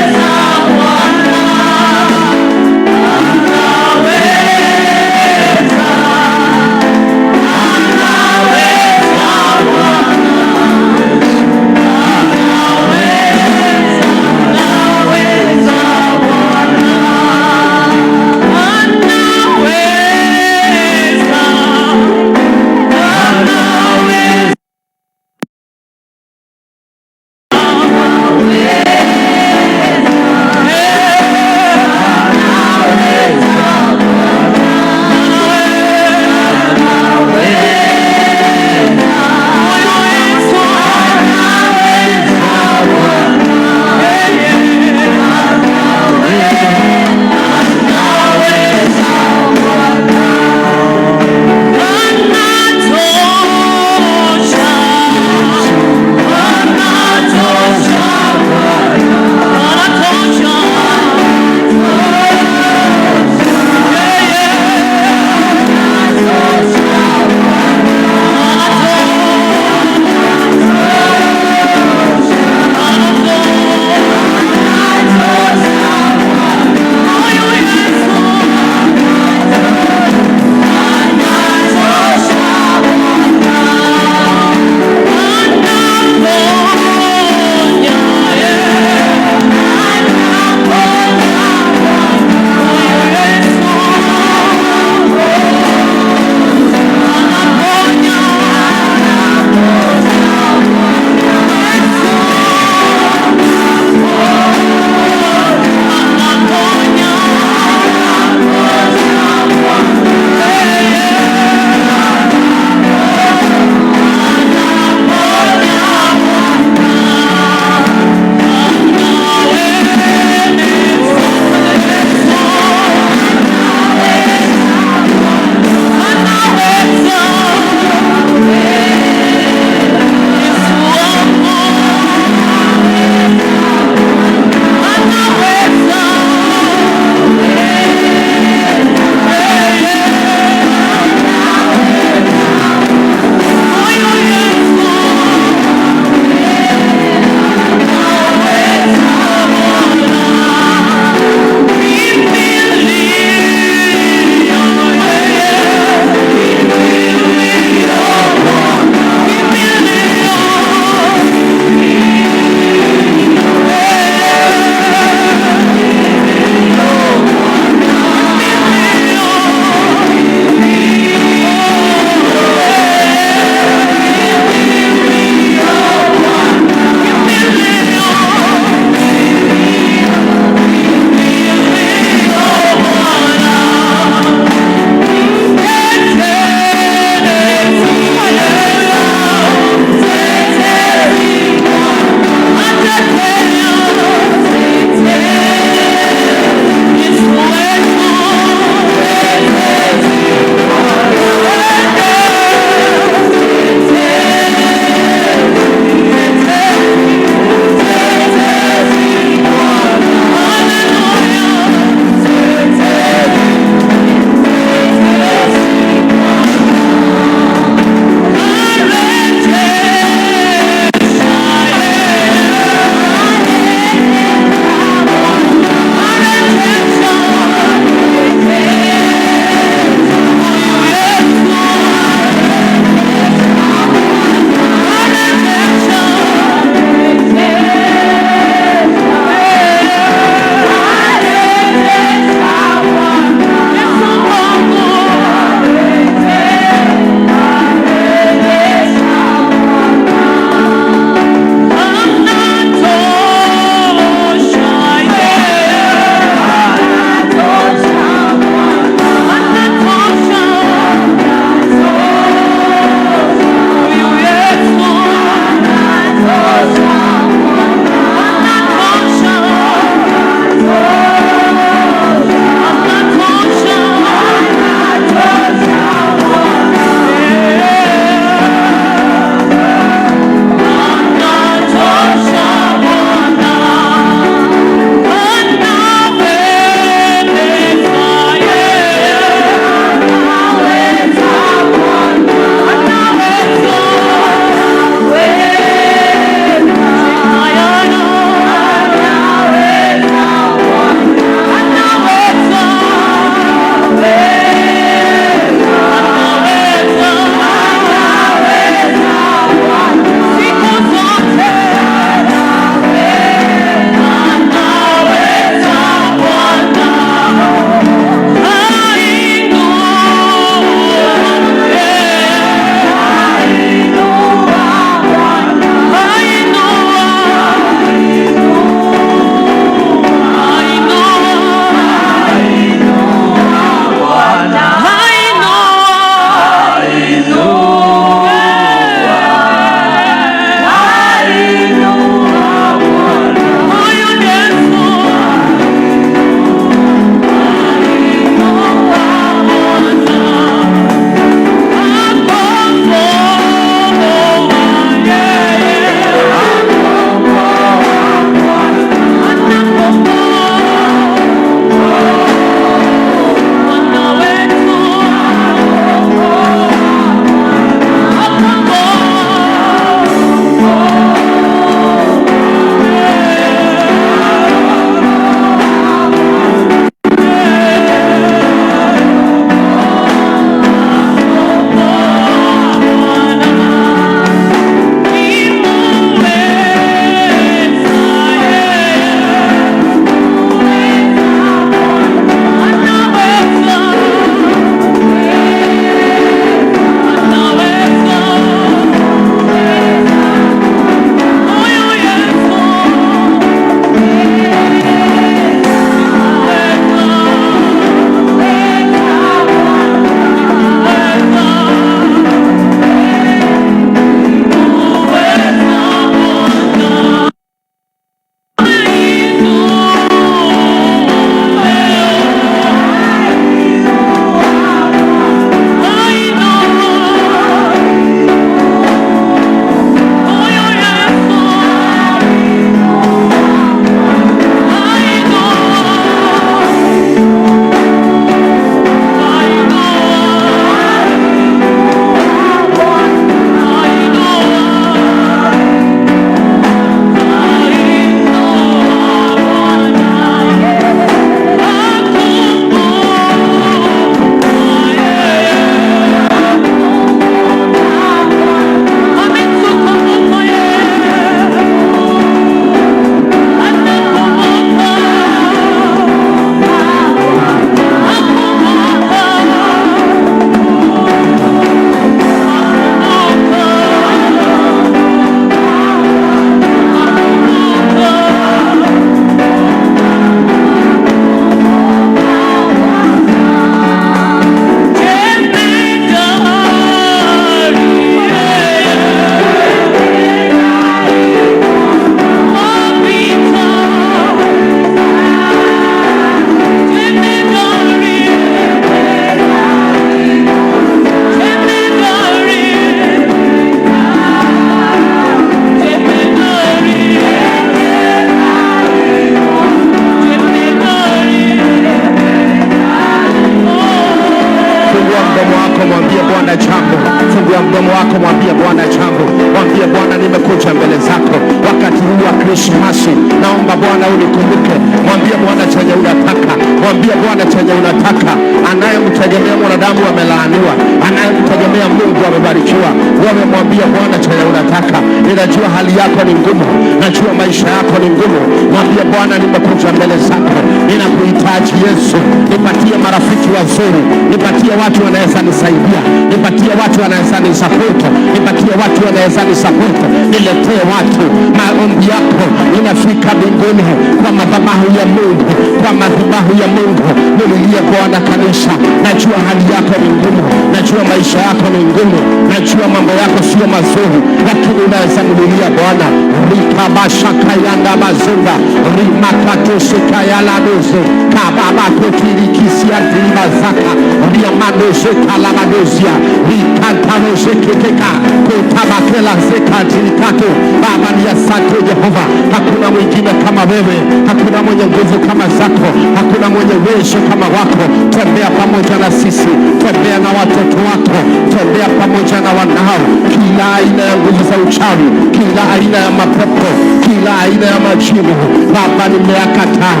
mwambie Bwana jambo. Fungua mdomo wako, mwambie Bwana jambo. Mwambie Bwana, nimekuja mbele zako wakati huu wa Krismasi, naomba Bwana unikumbuke. Mwambie Bwana chenye unataka, mwambie Bwana chenye unataka. Anayemtegemea mwanadamu amelaaniwa, anayemtegemea Mungu amebarikiwa. Wewe mwambie Bwana chenye unataka. Ninajua hali yako ni ngumu, najua maisha yako ni ngumu. Mwambie Bwana, nimekuja mbele zako, ninakuhitaji Yesu. Nipatie marafiki wazuri, nipatie watu wanaweza nisaidia, nipatie watu wanaweza nisapoti, nipatie watu wanaweza nisapoti. Niletee watu. Maombi yako inafika mbinguni kwa madhabahu ya Mungu, kwa madhabahu ya Mungu. Nilie Bwana kanisa, najua hali yako ni ngumu, najua maisha yako ni ngumu, najua mambo yako sio mazuri, lakini unaweza nilia Bwana. Rikabashakayanda mazunga rimakatosekayaladoze kababakotirikisia dilibazaka riamadozekalabadozia rikantanoseketeka kotabakela zekatirikato. Baba ni asante Jehova, hakuna mwingine kama wewe, hakuna mwenye nguvu kama zako, hakuna mwenye uwezo kama wako. Tembea pamoja na sisi, tembea na watoto wako, tembea pamoja na wanao. Kila aina ya nguvu za uchawi, kila aina ya mapepo, kila aina ya majini, Baba nimeyakataa.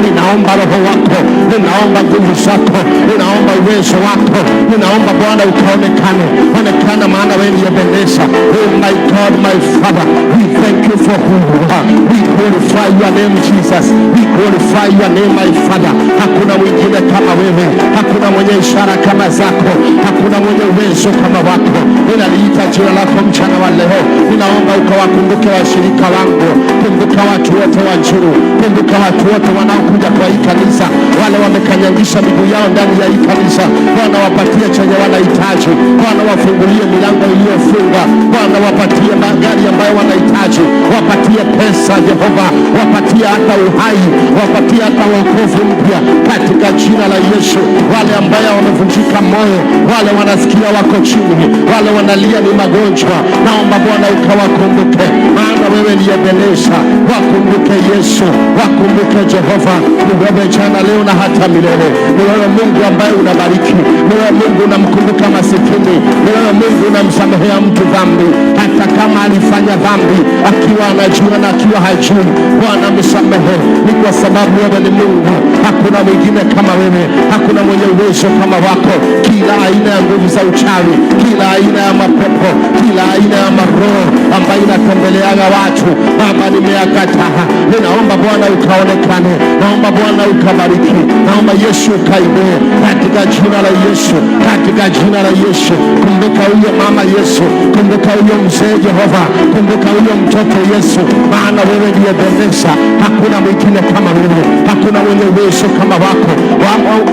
Ninaomba roho wako, ninaomba nguvu zako, ninaomba uwezo wako, ninaomba Bwana ukaonekane, onekana, maana wewe ni Ebeneza. Oh my God, my Father, we thank you for who you are. We glorify your name Jesus, we glorify your name my Father. Hakuna mwingine kama wewe, hakuna mwenye ishara kama zako, hakuna mwenye uwezo kama wako. Ninaliita jina lako mchana wa leo, ninaomba ukawakumbuke washirika wangu, kumbuka watu wote wa Njiro, kumbuka watu wote wanaokuja kwa hii kanisa, wale wamekanyangisha miguu yao ndani ya hii kanisa. Bwana wapatie chenye wanahitaji, Bwana wafungulie milango iliyofunga, Bwana wapatie magari ambayo wanahitaji, wapatie pesa Jehova, wapatie hata uhai, wapatie hata wokovu mpya katika jina la Yesu. Wale ambao wamevunjika moyo, wale wanasikia wako chini, wale wanalia ni magonjwa, naomba Bwana ukawakumbuke, maana wewe ni Ebeneza. Wakumbuke Yesu, wakumbuke Jehova. Ni wewe jana, leo na hata milele. Ni wewe Mungu ambaye unabariki, ni wewe Mungu unamkumbuka masikini, ni wewe Mungu unamsamehea mtu dhambi hata kama alifanya dhambi akiwa anajua na akiwa hajui. Bwana msamehe, ni kwa sababu wewe ni Mungu, hakuna mwingine kama wewe, hakuna mwenye uwezo kama wako. Kila aina ya nguvu za uchawi, kila aina ya mapepo, kila aina ya maroho ambayo inatembeleaga watu, Baba nimeyakataa. Ninaomba Bwana ukaonekane, naomba Bwana ukabariki, naomba Yesu ukainue katika jina la Yesu, katika jina la Yesu. Kumbuka huyo mama Yesu, kumbuka huyo mzee Jehova, kumbuka huyo mtoto Yesu, maana wewe ndiye Ebeneza. Hakuna mwingine kama wewe, hakuna mwenye uwezo kama wako.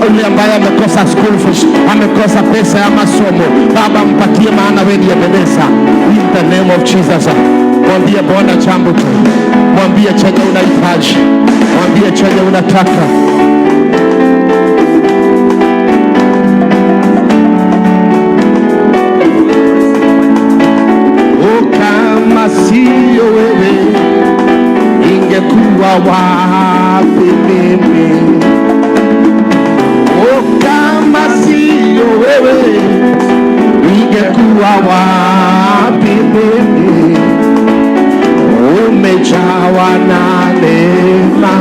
Yule ambaye amekosa school fees, amekosa pesa ya masomo, Baba mpatie, maana wewe ndiye Ebeneza. In the name of Jesus. Mwambie Bwana jambo tu, mwambie chenye unahitaji, mwambie chenye unataka. Kama sio wewe, ingekuwa wapi mimi? Kama sio wewe, ingekuwa wapi mimi? Umejawa na neema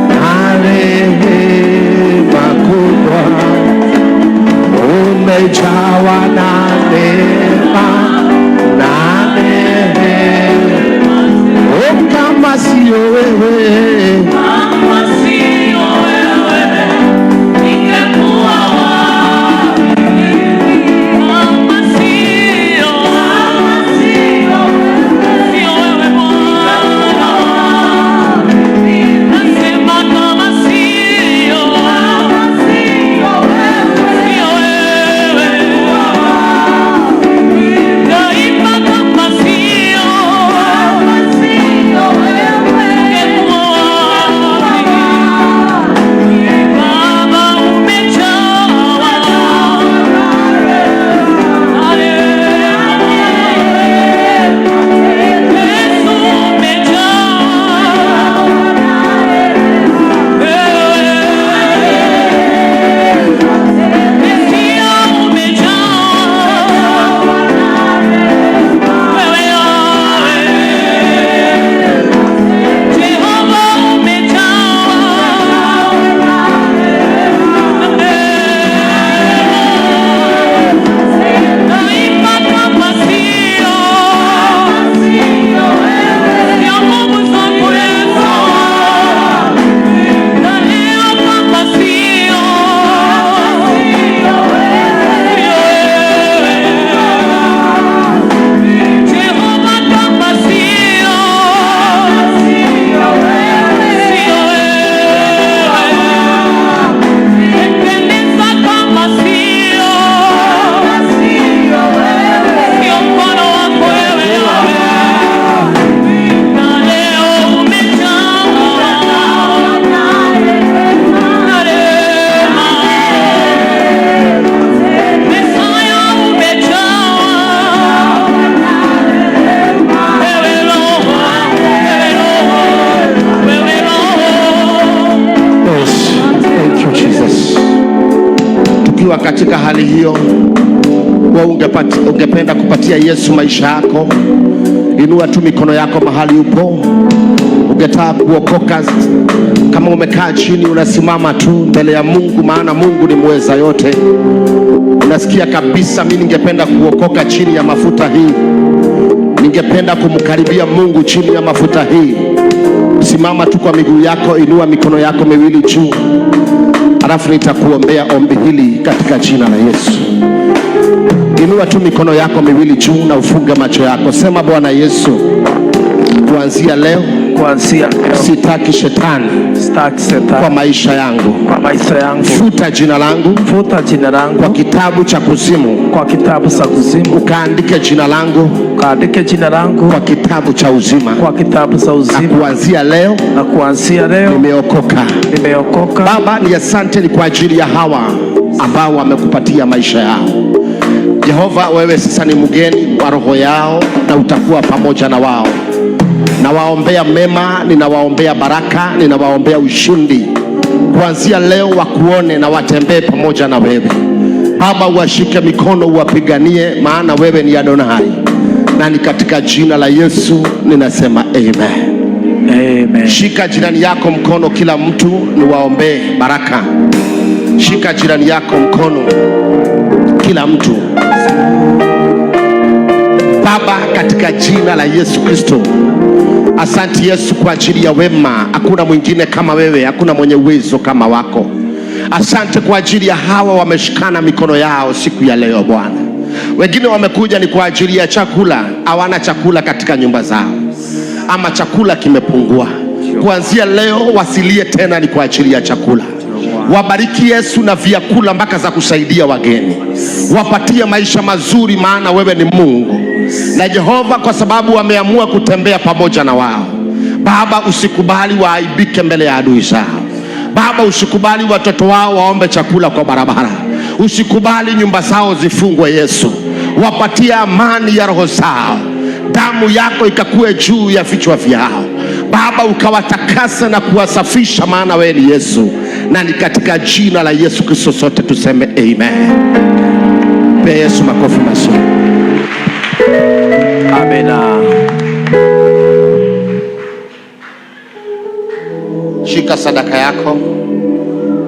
na rehema kubwa, umejawa na neema na rehema. Kama sio wewe, kama sio wewe, ingekuwa wapi mimi? Kama sio wewe Bwana, nasema kama sio wewe, daima kama sio wewe, ingekuwa hali hiyo, wewe ungependa kupatia Yesu maisha yako, inua tu mikono yako mahali upo. Ungetaka kuokoka, kama umekaa chini, unasimama tu mbele ya Mungu, maana Mungu ni mweza yote. Unasikia kabisa, mimi ningependa kuokoka chini ya mafuta hii, ningependa kumkaribia Mungu chini ya mafuta hii. Simama tu kwa miguu yako, inua mikono yako miwili juu, alafu nitakuombea ombi hili katika jina la Yesu. Inua tu mikono yako miwili juu na ufunge macho yako. Sema, Bwana Yesu, kuanzia leo sitaki shetani kwa maisha yangu. Futa jina langu kwa kitabu cha kuzimu. Ukaandike jina langu kwa kitabu cha uzima. Na kuanzia leo nimeokoka. Baba, ni asante ni kwa ajili ya hawa ambao wamekupatia maisha yao. Jehova, wewe sasa ni mgeni wa roho yao na utakuwa pamoja na wao. Nawaombea mema, ninawaombea baraka, ninawaombea ushindi. Kuanzia leo wakuone na watembee pamoja na wewe. Baba, uwashike mikono, uwapiganie, maana wewe ni Adonai. Na ni katika jina la Yesu ninasema amen. Amen. Shika jirani yako mkono, kila mtu niwaombee baraka. Shika jirani yako mkono, kila mtu. Baba, katika jina la Yesu Kristo, asante Yesu kwa ajili ya wema. Hakuna mwingine kama wewe, hakuna mwenye uwezo kama wako. Asante kwa ajili ya hawa wameshikana mikono yao siku ya leo Bwana. Wengine wamekuja ni kwa ajili ya chakula, hawana chakula katika nyumba zao, ama chakula kimepungua. Kuanzia leo wasilie tena ni kwa ajili ya chakula. Wabariki Yesu na vyakula mpaka za kusaidia wageni. Wapatie maisha mazuri, maana wewe ni Mungu. Na Jehova, kwa sababu wameamua kutembea pamoja na wao, Baba, usikubali waaibike mbele ya adui zao. Baba, usikubali watoto wao waombe chakula kwa barabara. Usikubali nyumba zao zifungwe. Yesu, wapatie amani ya roho zao. Damu yako ikakue juu ya vichwa vyao. Baba, ukawatakasa na kuwasafisha, maana wewe ni Yesu. Na ni katika jina la Yesu Kristo sote tuseme amen. Pe Yesu makofi mazuri. Amena. Shika sadaka yako.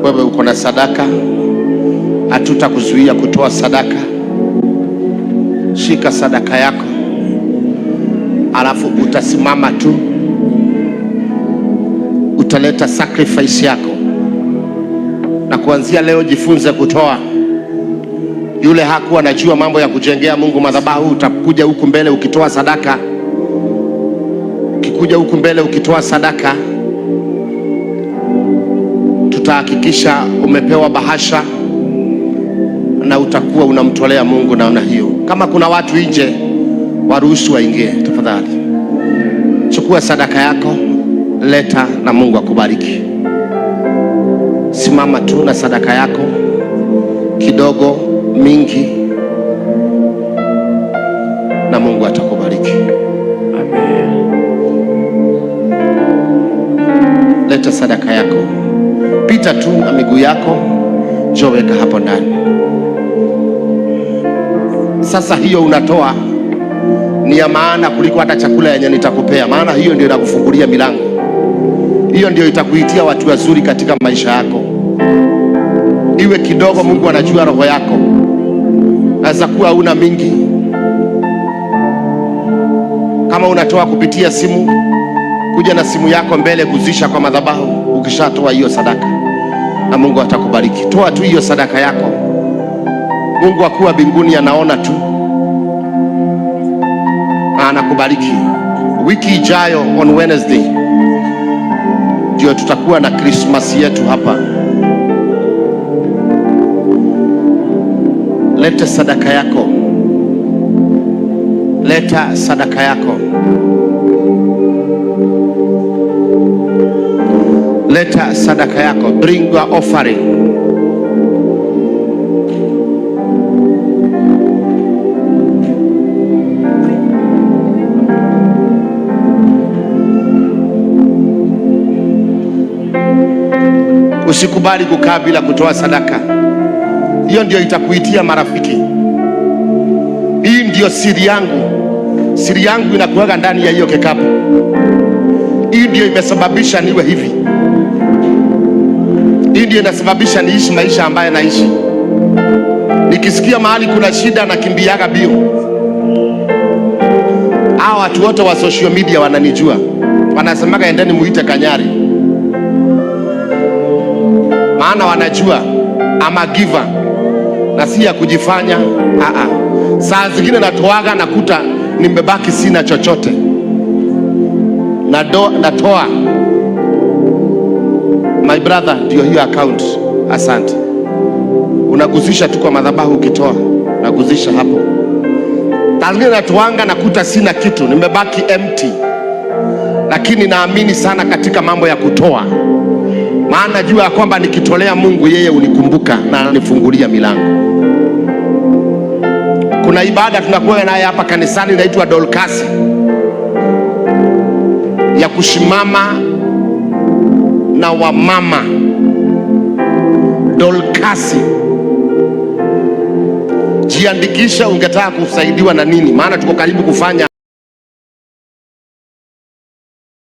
Wewe uko na sadaka, hatutakuzuia kutoa sadaka. Shika sadaka yako, alafu utasimama tu, utaleta sacrifice yako. Na kuanzia leo jifunze kutoa. Yule hakuwa anajua mambo ya kujengea Mungu madhabahu, utakuja huku mbele ukitoa sadaka. Ukikuja huku mbele ukitoa sadaka, tutahakikisha umepewa bahasha na utakuwa unamtolea Mungu namna hiyo. Kama kuna watu nje, waruhusu waingie tafadhali. Chukua sadaka yako, leta na Mungu akubariki. Simama tu na sadaka yako, kidogo mingi, na Mungu atakubariki. Amen. Leta sadaka yako, pita tu na miguu yako, njoo weka hapo ndani. Sasa hiyo unatoa ni ya maana kuliko hata chakula yenye nitakupea, maana hiyo ndio inakufungulia milango. Hiyo ndio itakuitia watu wazuri katika maisha yako. Iwe kidogo, Mungu anajua roho yako. Naweza kuwa una mingi. Kama unatoa kupitia simu, kuja na simu yako mbele, kuzisha kwa madhabahu. Ukishatoa hiyo sadaka, na Mungu atakubariki. Toa tu hiyo sadaka yako. Mungu akuwa mbinguni anaona tu, anakubariki. Wiki ijayo on Wednesday ndio tutakuwa na Christmas yetu hapa. Leta sadaka yako, leta sadaka yako, leta sadaka yako. Bring your offering. Usikubali kukaa bila kutoa sadaka. hiyo ndio itakuitia marafiki. Hii ndio siri yangu. Siri yangu inakuweka ndani ya hiyo kikapu. Hii ndio imesababisha niwe hivi. Hii ndio inasababisha niishi maisha ambayo naishi. Nikisikia mahali kuna shida na kimbiaga bio. Hao watu wote wa social media wananijua. Wanasemaga endeni muite Kanyari. Maana wanajua I'm a giver. Na si ya kujifanya. Saa zingine natoaga nakuta nimebaki sina chochote. Natoa. My brother, ndio hiyo account. Asante. Unaguzisha tu kwa madhabahu ukitoa. Unaguzisha hapo. Tazingine natoanga nakuta sina kitu. Nimebaki empty. Lakini naamini sana katika mambo ya kutoa. Maana najua ya kwamba nikitolea Mungu yeye unikumbuka na anifungulia milango. Kuna ibada tunakuwa naye hapa kanisani inaitwa Dolkasi. Ya kushimama na wamama. Dolkasi. Jiandikisha ungetaka kusaidiwa na nini? Maana tuko karibu kufanya